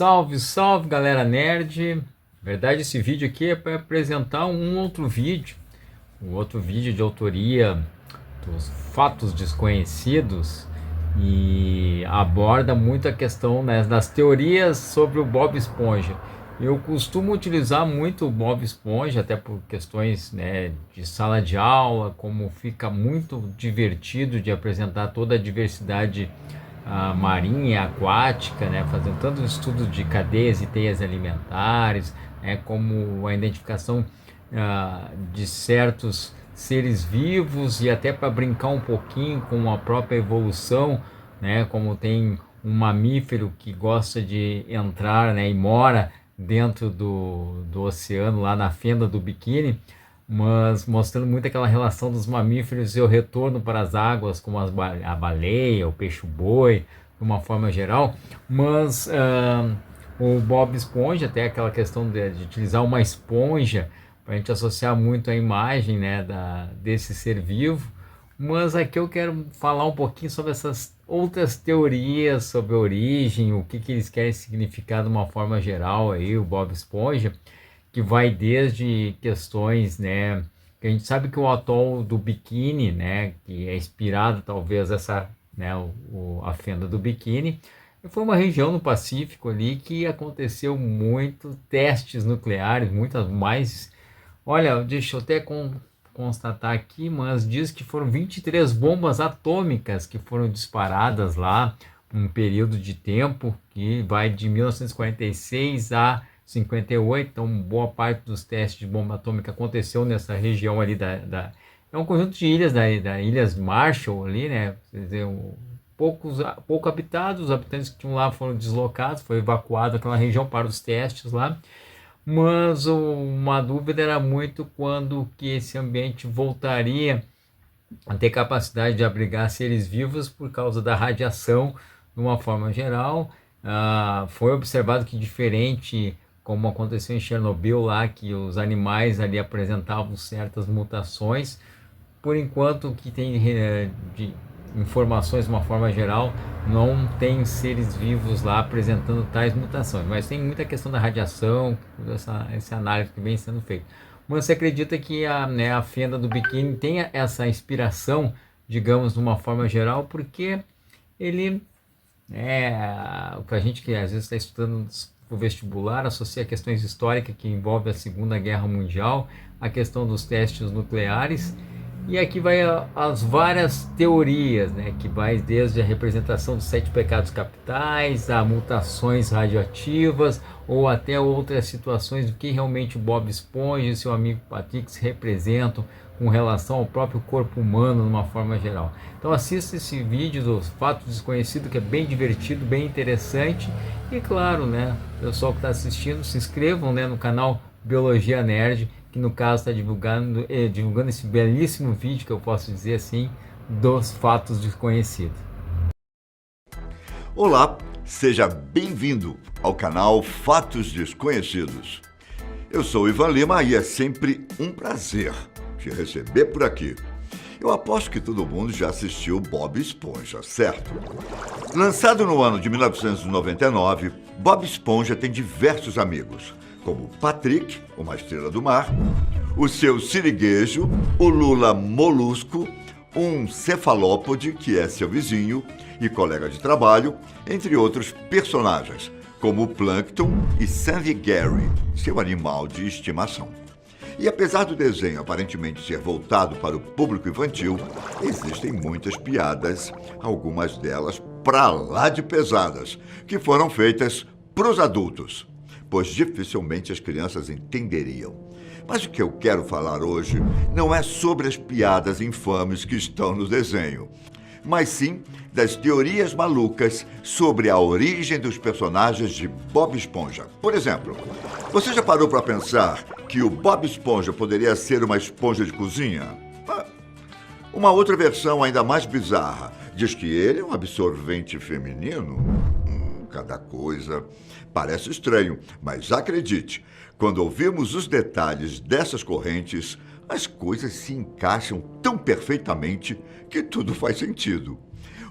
Salve, salve galera nerd! Na verdade, esse vídeo aqui é para apresentar um outro vídeo de autoria dos Fatos Desconhecidos e aborda muito a questão, né, das teorias sobre o Bob Esponja. Eu costumo utilizar muito o Bob Esponja, até por questões, né, de sala de aula, como fica muito divertido de apresentar toda a diversidade marinha e aquática, né, fazendo tanto estudo de cadeias e teias alimentares, como a identificação de certos seres vivos e até para brincar um pouquinho com a própria evolução, né, como tem um mamífero que gosta de entrar, né, e mora dentro do oceano, lá na fenda do biquíni, mas mostrando muito aquela relação dos mamíferos e o retorno para as águas, como a baleia, o peixe-boi, de uma forma geral. Mas o Bob Esponja, até aquela questão de utilizar uma esponja para a gente associar muito a imagem, né, desse ser vivo. Mas aqui eu quero falar um pouquinho sobre essas outras teorias sobre a origem, o que eles querem significar de uma forma geral aí, o Bob Esponja, que vai desde questões, né, que a gente sabe que o atol do Biquíni, né, que é inspirado talvez essa, né, a fenda do Biquíni, foi uma região no Pacífico ali que aconteceu muito testes nucleares, muitas mais. Olha, deixa eu até constatar aqui, mas diz que foram 23 bombas atômicas que foram disparadas lá, um período de tempo que vai de 1946 a 58, então boa parte dos testes de bomba atômica aconteceu nessa região ali é um conjunto de ilhas da Ilhas Marshall ali, né? Quer dizer, pouco habitados, os habitantes que tinham lá foram deslocados, foi evacuado aquela região para os testes lá, mas uma dúvida era muito quando que esse ambiente voltaria a ter capacidade de abrigar seres vivos por causa da radiação de uma forma geral. Foi observado que diferente como aconteceu em Chernobyl lá, que os animais ali apresentavam certas mutações, por enquanto o que tem de informações de uma forma geral, não tem seres vivos lá apresentando tais mutações, mas tem muita questão da radiação, essa análise que vem sendo feita. Mas você acredita que a fenda do biquíni tenha essa inspiração, digamos, de uma forma geral, porque ele o que a gente que às vezes está estudando o vestibular associa questões históricas que envolvem a Segunda Guerra Mundial, a questão dos testes nucleares. E aqui vai as várias teorias, né, que vai desde a representação dos 7 pecados capitais, a mutações radioativas, ou até outras situações do que realmente o Bob Esponja e seu amigo Patrick se representam com relação ao próprio corpo humano de uma forma geral. Então assista esse vídeo dos Fatos Desconhecidos, que é bem divertido, bem interessante. E claro, né, o pessoal que está assistindo, se inscrevam, né, no canal Biologia Nerd, que no caso está divulgando esse belíssimo vídeo, que eu posso dizer assim, dos Fatos Desconhecidos. Olá, seja bem-vindo ao canal Fatos Desconhecidos. Eu sou Ivan Lima e é sempre um prazer te receber por aqui. Eu aposto que todo mundo já assistiu Bob Esponja, certo? Lançado no ano de 1999, Bob Esponja tem diversos amigos, como Patrick, uma estrela do mar, o seu siriguejo, o Lula Molusco, um cefalópode, que é seu vizinho e colega de trabalho, entre outros personagens, como o Plankton e Sandy Gary, seu animal de estimação. E apesar do desenho aparentemente ser voltado para o público infantil, existem muitas piadas, algumas delas pra lá de pesadas, que foram feitas pros adultos, pois dificilmente as crianças entenderiam. Mas o que eu quero falar hoje não é sobre as piadas infames que estão no desenho, mas sim das teorias malucas sobre a origem dos personagens de Bob Esponja. Por exemplo, você já parou para pensar que o Bob Esponja poderia ser uma esponja de cozinha? Uma outra versão ainda mais bizarra diz que ele é um absorvente feminino. Cada coisa parece estranho, mas acredite, quando ouvimos os detalhes dessas correntes, as coisas se encaixam tão perfeitamente que tudo faz sentido.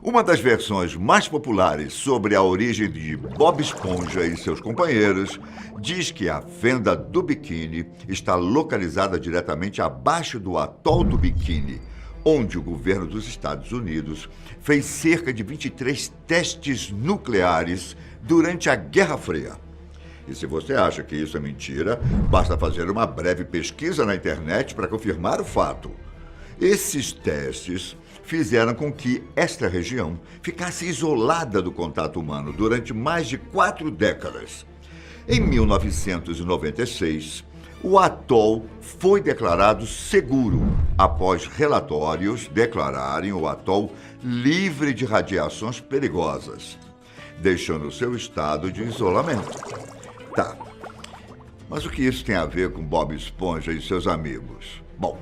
Uma das versões mais populares sobre a origem de Bob Esponja e seus companheiros diz que a fenda do biquíni está localizada diretamente abaixo do atol do Biquíni, onde o governo dos Estados Unidos fez cerca de 23 testes nucleares durante a Guerra Fria. E se você acha que isso é mentira, basta fazer uma breve pesquisa na internet para confirmar o fato. Esses testes fizeram com que esta região ficasse isolada do contato humano durante mais de 4 décadas. Em 1996, o atol foi declarado seguro após relatórios declararem o atol livre de radiações perigosas, deixando seu estado de isolamento. Tá, mas o que isso tem a ver com Bob Esponja e seus amigos? Bom,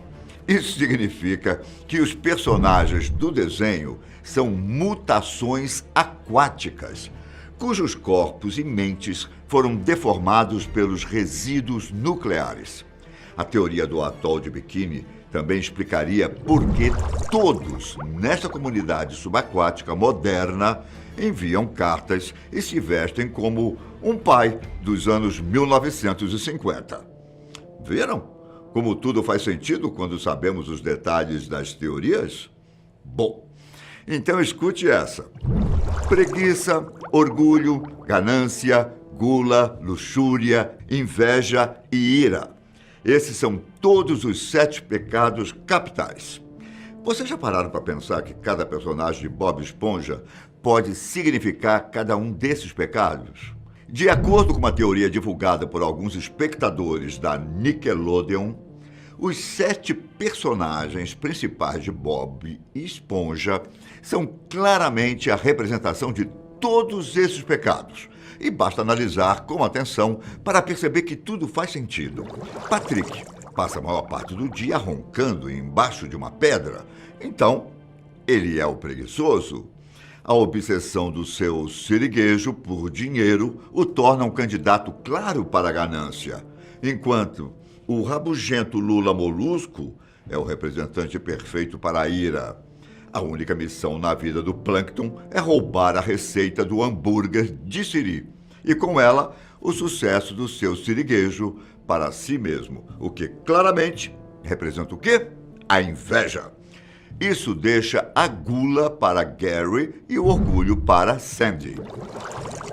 isso significa que os personagens do desenho são mutações aquáticas, cujos corpos e mentes foram deformados pelos resíduos nucleares. A teoria do atol de Biquíni também explicaria por que todos nesta comunidade subaquática moderna enviam cartas e se vestem como um pai dos anos 1950. Viram como tudo faz sentido quando sabemos os detalhes das teorias? Bom, então escute essa. Preguiça, orgulho, ganância, gula, luxúria, inveja e ira. Esses são todos os 7 pecados capitais. Vocês já pararam para pensar que cada personagem de Bob Esponja pode significar cada um desses pecados? De acordo com uma teoria divulgada por alguns espectadores da Nickelodeon, os 7 personagens principais de Bob Esponja são claramente a representação de todos esses pecados. E basta analisar com atenção para perceber que tudo faz sentido. Patrick passa a maior parte do dia roncando embaixo de uma pedra. Então, ele é o preguiçoso. A obsessão do seu siriguejo por dinheiro o torna um candidato claro para a ganância, enquanto o rabugento Lula Molusco é o representante perfeito para a ira. A única missão na vida do Plâncton é roubar a receita do hambúrguer de siri e, com ela, o sucesso do seu siriguejo para si mesmo, o que claramente representa o quê? A inveja. Isso deixa a gula para Gary e o orgulho para Sandy.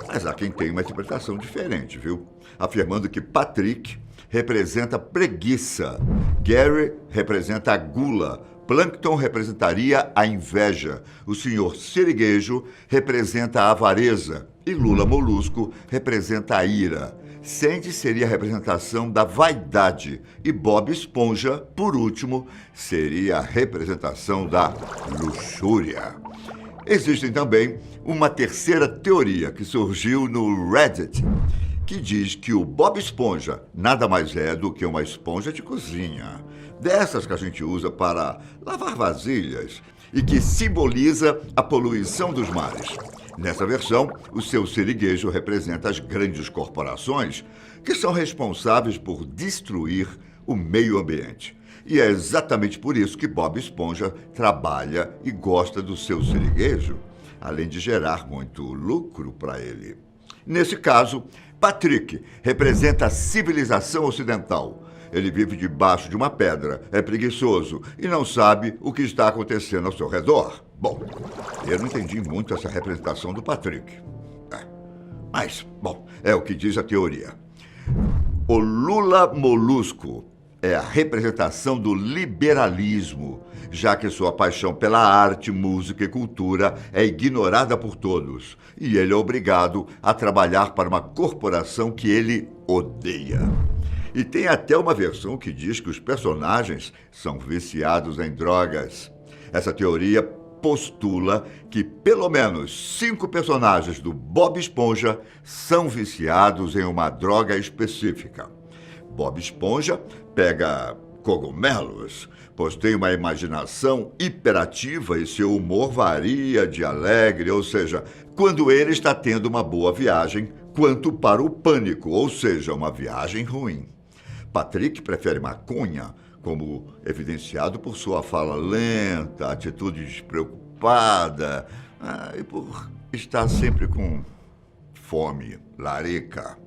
Mas há quem tenha uma interpretação diferente, viu? Afirmando que Patrick representa preguiça, Gary representa a gula, Plâncton representaria a inveja, o Sr. Siriguejo representa a avareza e Lula Molusco representa a ira. Sandy seria a representação da vaidade e Bob Esponja, por último, seria a representação da luxúria. Existe também uma terceira teoria que surgiu no Reddit, que diz que o Bob Esponja nada mais é do que uma esponja de cozinha, dessas que a gente usa para lavar vasilhas e que simboliza a poluição dos mares. Nessa versão, o seu siriguejo representa as grandes corporações que são responsáveis por destruir o meio ambiente. E é exatamente por isso que Bob Esponja trabalha e gosta do seu siriguejo, além de gerar muito lucro para ele. Nesse caso, Patrick representa a civilização ocidental. Ele vive debaixo de uma pedra, é preguiçoso e não sabe o que está acontecendo ao seu redor. Bom, eu não entendi muito essa representação do Patrick. Mas, bom, é o que diz a teoria. O Lula Molusco é a representação do liberalismo, já que sua paixão pela arte, música e cultura é ignorada por todos, e ele é obrigado a trabalhar para uma corporação que ele odeia. E tem até uma versão que diz que os personagens são viciados em drogas. Essa teoria postula que pelo menos 5 personagens do Bob Esponja são viciados em uma droga específica. Bob Esponja pega cogumelos, pois tem uma imaginação hiperativa e seu humor varia de alegre, ou seja, quando ele está tendo uma boa viagem, quanto para o pânico, ou seja, uma viagem ruim. Patrick prefere maconha, como evidenciado por sua fala lenta, atitude despreocupada. E por estar sempre com fome, larica.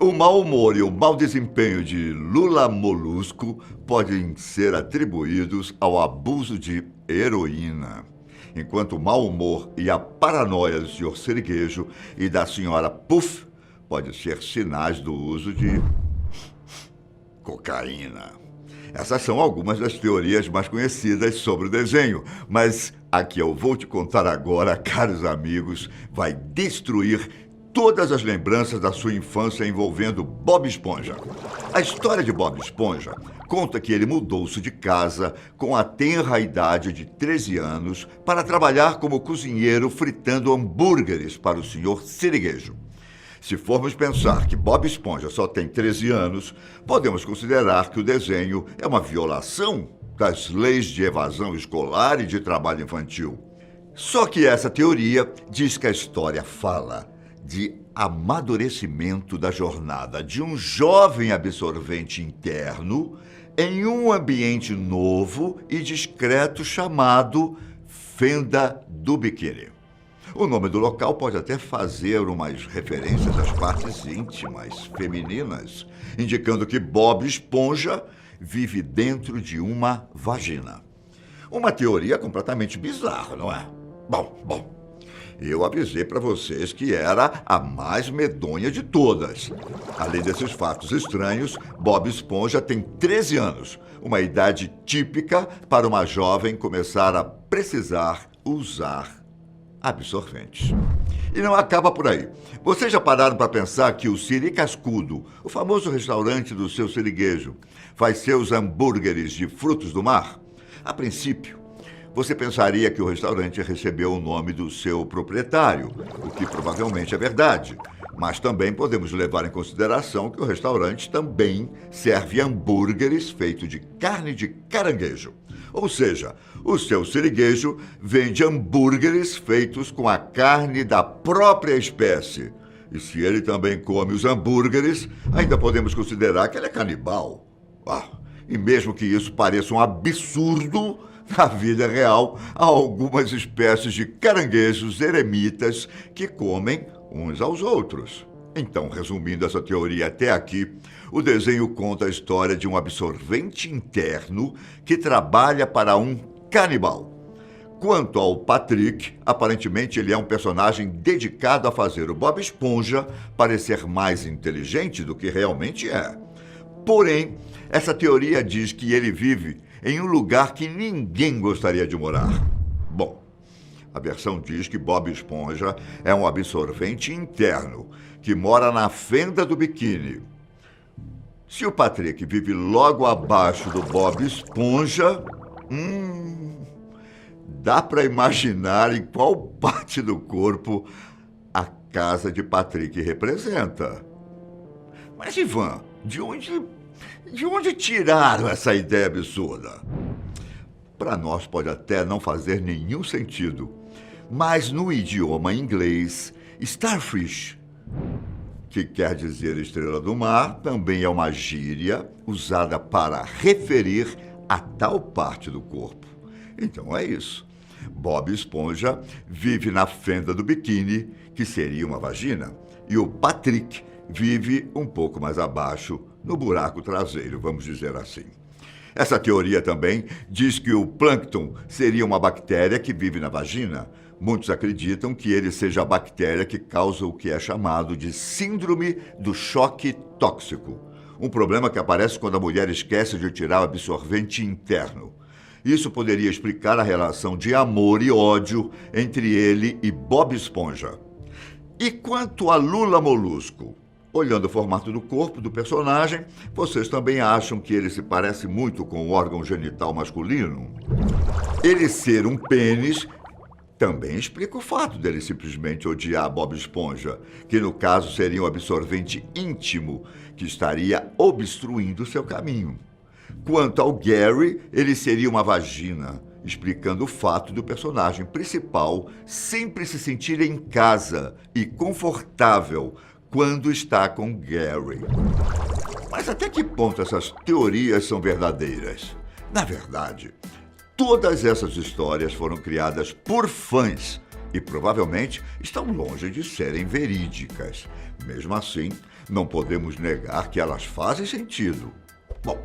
O mau humor e o mau desempenho de Lula Molusco podem ser atribuídos ao abuso de heroína, enquanto o mau humor e a paranoia do Sr. Siriguejo e da Sra. Puff podem ser sinais do uso de cocaína. Essas são algumas das teorias mais conhecidas sobre o desenho, mas a que eu vou te contar agora, caros amigos, vai destruir todas as lembranças da sua infância envolvendo Bob Esponja. A história de Bob Esponja conta que ele mudou-se de casa com a tenra idade de 13 anos para trabalhar como cozinheiro fritando hambúrgueres para o Sr. Siriguejo. Se formos pensar que Bob Esponja só tem 13 anos, podemos considerar que o desenho é uma violação das leis de evasão escolar e de trabalho infantil. Só que essa teoria diz que a história fala de amadurecimento da jornada de um jovem absorvente interno em um ambiente novo e discreto chamado Fenda do Biquíni. O nome do local pode até fazer umas referências às partes íntimas femininas, indicando que Bob Esponja vive dentro de uma vagina. Uma teoria completamente bizarra, não é? Bom, eu avisei para vocês que era a mais medonha de todas. Além desses fatos estranhos, Bob Esponja tem 13 anos, uma idade típica para uma jovem começar a precisar usar absorventes. E não acaba por aí. Vocês já pararam para pensar que o Siri Cascudo, o famoso restaurante do seu Siriguejo, faz seus hambúrgueres de frutos do mar? A princípio, você pensaria que o restaurante recebeu o nome do seu proprietário, o que provavelmente é verdade. Mas também podemos levar em consideração que o restaurante também serve hambúrgueres feitos de carne de caranguejo. Ou seja, o seu Siriguejo vende hambúrgueres feitos com a carne da própria espécie. E se ele também come os hambúrgueres, ainda podemos considerar que ele é canibal. E mesmo que isso pareça um absurdo, na vida real, há algumas espécies de caranguejos eremitas que comem uns aos outros. Então, resumindo essa teoria até aqui, o desenho conta a história de um absorvente interno que trabalha para um canibal. Quanto ao Patrick, aparentemente ele é um personagem dedicado a fazer o Bob Esponja parecer mais inteligente do que realmente é. Porém, essa teoria diz que ele vive em um lugar que ninguém gostaria de morar. Bom, a versão diz que Bob Esponja é um absorvente interno que mora na fenda do biquíni. Se o Patrick vive logo abaixo do Bob Esponja, dá para imaginar em qual parte do corpo a casa de Patrick representa. Mas, Ivan, de onde tiraram essa ideia absurda? Para nós pode até não fazer nenhum sentido, mas no idioma inglês, starfish, que quer dizer estrela do mar, também é uma gíria usada para referir a tal parte do corpo. Então é isso. Bob Esponja vive na fenda do biquíni, que seria uma vagina, e o Patrick vive um pouco mais abaixo, no buraco traseiro, vamos dizer assim. Essa teoria também diz que o plâncton seria uma bactéria que vive na vagina. Muitos acreditam que ele seja a bactéria que causa o que é chamado de síndrome do choque tóxico, um problema que aparece quando a mulher esquece de tirar o absorvente interno. Isso poderia explicar a relação de amor e ódio entre ele e Bob Esponja. E quanto a Lula Molusco? Olhando o formato do corpo do personagem, vocês também acham que ele se parece muito com o órgão genital masculino? Ele ser um pênis também explica o fato dele simplesmente odiar Bob Esponja, que no caso seria um absorvente íntimo que estaria obstruindo seu caminho. Quanto ao Gary, ele seria uma vagina, explicando o fato do personagem principal sempre se sentir em casa e confortável quando está com Gary. Mas até que ponto essas teorias são verdadeiras? Na verdade, todas essas histórias foram criadas por fãs e provavelmente estão longe de serem verídicas. Mesmo assim, não podemos negar que elas fazem sentido. Bom,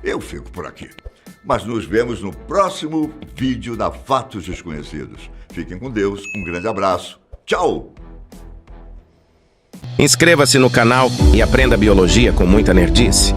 eu fico por aqui. Mas nos vemos no próximo vídeo da Fatos Desconhecidos. Fiquem com Deus, um grande abraço. Tchau! Inscreva-se no canal e aprenda biologia com muita nerdice.